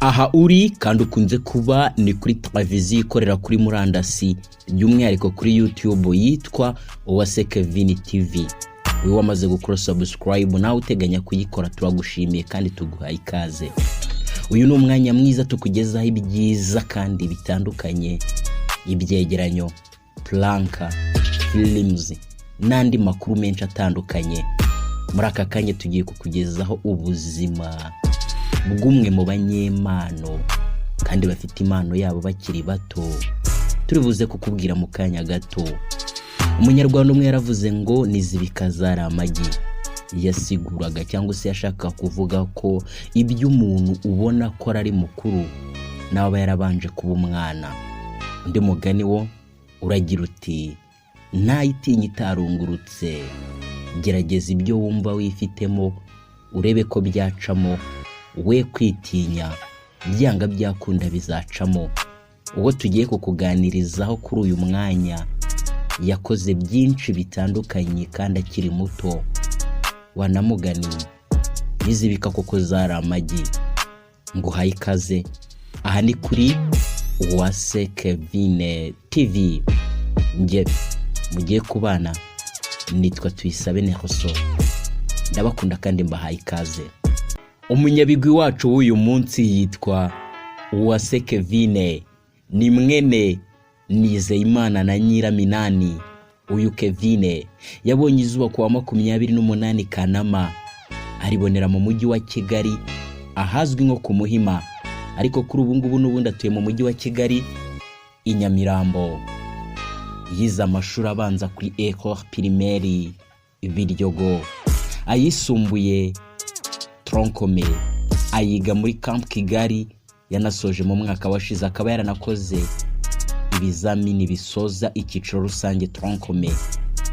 aha uri kandi ukunze kuba ni kuri televiziyo ikorera kuri murandasi by'umwihariko kuri YouTube yitwa Uwase Kevin TV. Wewe wamaze gukora subscribe nawe uteganya kuyikora, turagushimiye kandi tuguhaye ikaze. Uyu ni umwanya mwiza tukugezaho ibyiza kandi bitandukanye, ibyegeranyo, planka, films n'andi makuru menshi atandukanye. Muri aka kanya tugiye kukugezaho ubuzima bw'umwe mu banyempano kandi bafite impano yabo bakiri bato. Turibuze kukubwira mu kanya gato. Umunyarwanda umwe yaravuze ngo nizibika zari amagi. Yasiguraga cyangwa se yashaka kuvuga ko ibyo umuntu ubona ko ari mukuru nawe aba yarabanje kuba umwana. Undi mugani wo uragira uti ntayitinya itarungurutse. Gerageza ibyo wumva wifitemo urebe ko byacamo, we kwitinya byanga byakunda bizacamo. Uwo tugiye kukuganirizaho kuri uyu mwanya yakoze byinshi bitandukanye kandi akiri muto. Wanamugani nizibika koko zari amagi. Nguhaye ikaze, aha ni kuri Uwase Kevin TV. Nge mugiye kubana, nitwa Tuyisabe Nehoso. Ndabakunda kandi mbahaye ikaze. Umunyabigwi wacu w'uyu munsi yitwa Uwase Kevin, ni mwene Nizeyimana na Nyiraminani. Uyu Kevin yabonye izuba kuwa 28 Kanama, aribonera mu mujyi wa Kigali ahazwi nko ku Muhima, ariko kuri ubu ngubu n'ubundi atuye mu mujyi wa Kigali i Nyamirambo. Yize amashuri abanza kuri École Primaire Biryogo, ayisumbuye Troncome ayiga muri Camp Kigali. Yanasoje mu mwaka washize, akaba yaranakoze ibizamini bisoza icyiciro rusange Troncome,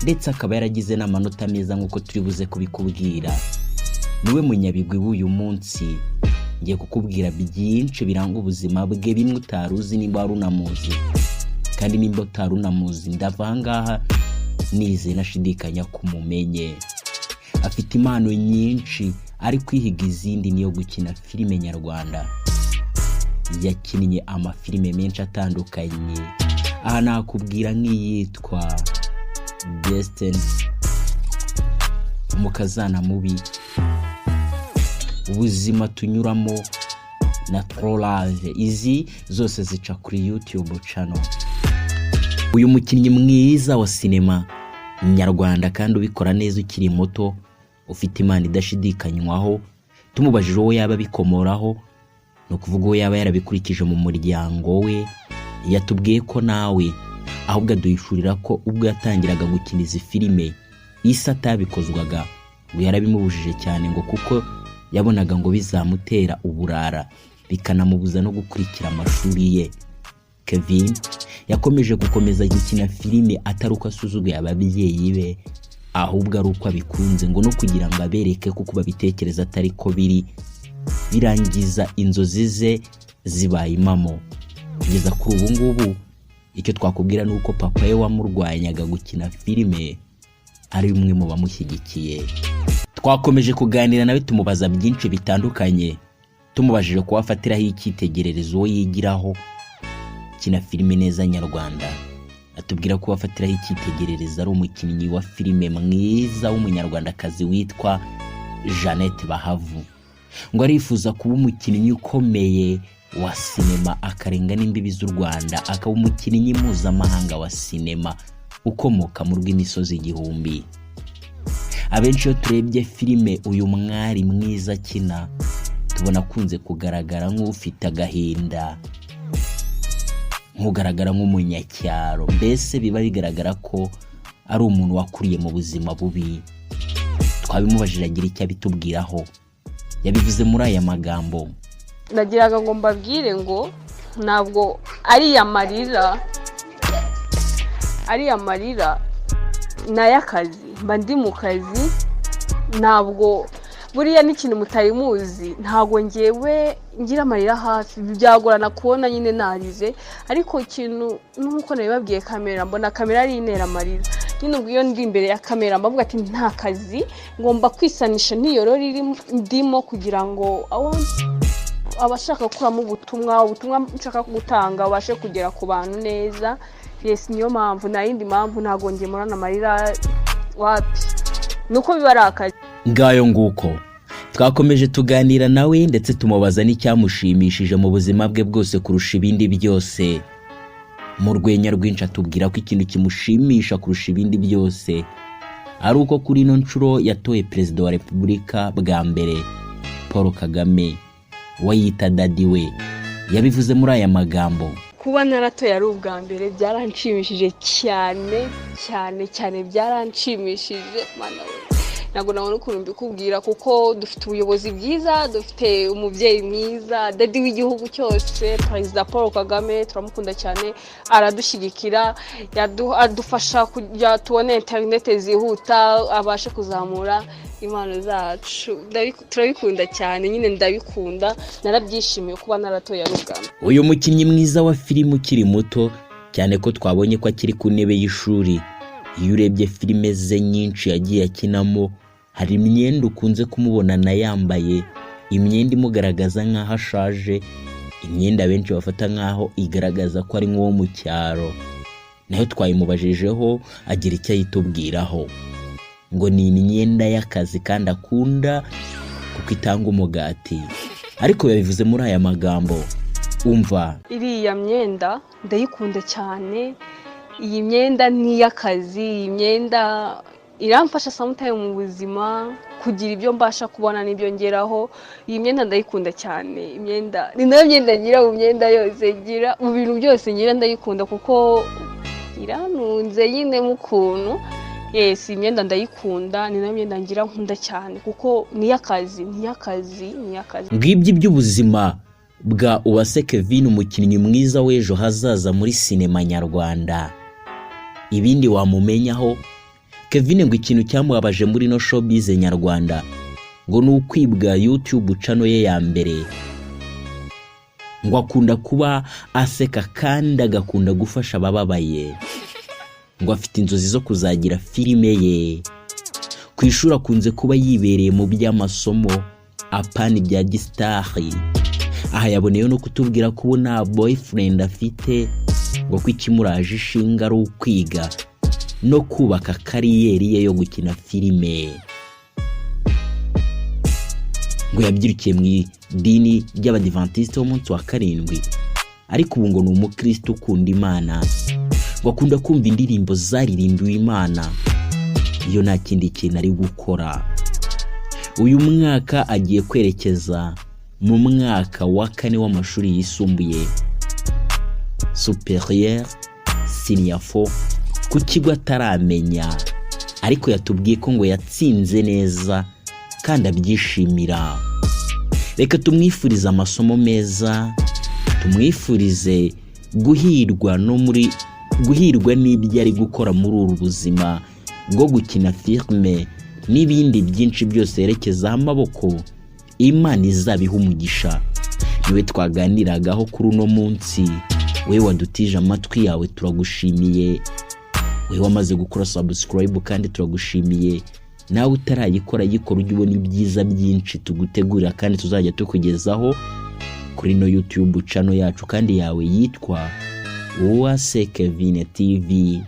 ndetse akaba yaragize n'amanota meza nk'uko turibuze kubikubwira. Niwe munyabigwi w'uyu munsi. Ngiye kukubwira byinshi biranga ubuzima bwe, bimwe utaruzi nimba warunamuzi, kandi nimba utarunamuzi ndava ngaha nize nashidikanya kumumenye. Afite impano nyinshi, ari kwihiga izindi niyo gukina filime nyarwanda. Yakinnye amafilime menshi atandukanye. Aha nakubwira nk'iyitwa Destiny, Umukazana Mubi, Ubuzima Tunyuramo na Trollage. Izi zose zica kuri YouTube channel. Uyu mukinnyi mwiza wa sinema nyarwanda kandi ubikora neza ukiri muto, ufite imana idashidikanywaho. Tumubajije uwo yaba bikomoraho, no kuvuga uwo yaba yarabikurikije mu muryango we. Yatubwiye ko nawe ahubwo aduhishurira ko ubwo yatangiraga gukina izi filime isi atabikozwaga, ngo yarabimubujije cyane ngo kuko yabonaga ngo bizamutera uburara bikanamubuza no gukurikira amashuri ye. Kevin yakomeje gukomeza gukina filime atari uko asuzuguye ababyeyi be, ahubwo ari uko abikunze, ngo no kugira ngo abereke kuko babitekereza atari ko biri, birangiza inzozi ze zibaye impamo. Kugeza kuri ubu ngubu icyo twakubwira nuko papa we wamurwanyaga gukina filime ari umwe mu bamushyigikiye. Twakomeje kuganira nawe tumubaza byinshi bitandukanye. Tumubajije ko afatiraho icyitegererezo uwo yigiraho kina filime neza nyarwanda. Atubwira ko afatiraho icyitegererezo ari umukinnyi wa filime mwiza w'umunyarwandakazi witwa Jeannette Bahavu. Ngo arifuza kuba umukinnyi ukomeye wa sinema akarenga n'imbibi z'u Rwanda, akaba umukinnyi mpuzamahanga wa sinema ukomoka mu rw'imisozi igihumbi. Abenshi iyo turebye filime uyu mwari mwiza kina, tubona kunze kugaragara nk'ufite agahinda, nk'ugaragara nk'umunyacyaro, mbese biba bigaragara ko ari umuntu wakuriye mu buzima bubi. Twabimubajije agira icyo abitubwiraho. Yabivuze muri aya magambo. Nagiraga ngo mbabwire ngo ntabwo ari amarira n'ayakazi, mba ndi mu kazi. Ntabwo buriya n'ikintu mutari muzi, ntabwo ngewe ngira amarira hafi, byagorana kubona nyine narize. Ariko ikintu nuko nabibabwiye kamera, mbona kamera ari intera amarira. Nyine ubwo iyo ndi imbere ya kamera mbavuga ati nta kazi, ngomba kwisanisha n'iyorori ndimo kugira ngo abashaka gukuramo ubutumwa nshaka gutanga ubashe kugera ku bantu neza. Yes, niyo mpamvu, nta yindi mpamvu. Ntago ngemurana amarira wapi, nuko biba ari akazi. Ngayo nguko twakomeje tuganira nawe ndetse tumubaza n'icyamushimishije mu buzima bwe bwose kurusha ibindi byose. Mu rwenya rwinshi atubwira ko ikintu kimushimisha kurusha ibindi byose ari uko kuri ino nshuro yatoye perezida wa repubulika bwa mbere Paul Kagame, wayita dadi we. Yabivuze muri aya magambo: kuba naratoye ari ubwa mbere byaranshimishije cyane cyane cyane, byaranshimishije mana we. Ntabwo nabona ukuntu mbikubwira, kuko dufite ubuyobozi bwiza, dufite umubyeyi mwiza, dadi w'igihugu cyose, perezida Paul Kagame. Turamukunda cyane, aradushyigikira, adufasha kujya tubone internet zihuta, abashe kuzamura impano zacu. Turabikunda cyane, nyine ndabikunda, narabyishimiye kuba naratoye ari ubwa mbere. Uyu mukinnyi mwiza wa filime ukiri muto cyane ko twabonye ko akiri ku ntebe y'ishuri. Iyo urebye filime ze nyinshi yagiye akinamo, hari imyenda ukunze kumubonana yambaye, imyenda imugaragaza nk'aho ashaje, imyenda benshi bafata nk'aho igaragaza ko ari nk'uwo mu cyaro. Nayo twayimubajijeho agira icyo ayitubwiraho, ngo ni imyenda y'akazi kandi akunda kuko itanga umugati. Ariko yabivuze muri aya magambo, umva: iriya myenda ndayikunda cyane, iyi myenda ni y'akazi, iyi myenda iramfasha sometimes mu buzima kugira ibyo mbasha kubona n'ibyo ngeraho. Iyi myenda ndayikunda cyane, imyenda ni nayo myenda ngira mu myenda yose ngira, mu bintu byose ngira ndayikunda kuko iranunze nyine mu kuntu. Yes, imyenda ndayikunda, ni nayo myenda ngira nkunda cyane kuko ni y'akazi. Ngibyo iby'ubuzima bwa Uwase Kevin, umukinnyi mwiza w'ejo hazaza muri sinema nyarwanda. Ibindi wamumenyaho, Kevin ngo ikintu cyamubabaje muri no showbiz nyarwanda ngo ni ukwibwa YouTube channel ye ya mbere. Ngo akunda kuba aseka kandi agakunda gufasha abababaye. Ngo afite inzozi zo kuzagira filime ye. Ku ishuri akunze kuba yibereye mu by'amasomo apana ibya gisitari. Aha yaboneyeho no kutubwira ko ubu nta boyfriend afite, ngo ko ikimuraje ishinga ari ukwiga no kubaka kariyeri ye yo gukina filime. Ngo yabyirukiye mu idini ry'Abadiventiste b'umunsi wa karindwi, ariko ubu ngo ni umukristo ukunda Imana. Ngo akunda kumva indirimbo zaririmbiwe Imana iyo nta kindi kintu ari gukora. Uyu mwaka agiye kwerekeza mu mwaka wa 4 w'amashuri yisumbuye supérieur senior 4 ku kigo ataramenya, ariko yatubwiye ko ngo yatsinze neza kandi abyishimira. Reka tumwifurize amasomo meza, tumwifurize guhirwa n'ibyo ari gukora muri uru buzima bwo gukina filime n'ibindi byinshi byose yerekezaho amaboko. Imana izabiha umugisha. Niwe twaganiragaho kuri uno munsi. We wadutije amatwi yawe turagushimiye. We wamaze gukora subscribe kandi turagushimiye. Nawe utarayikora yikora, ujye ubona ibyiza byinshi tugutegurira kandi tuzajya tukugezaho kuri no YouTube channel yacu kandi yawe yitwa Uwase Kevin TV.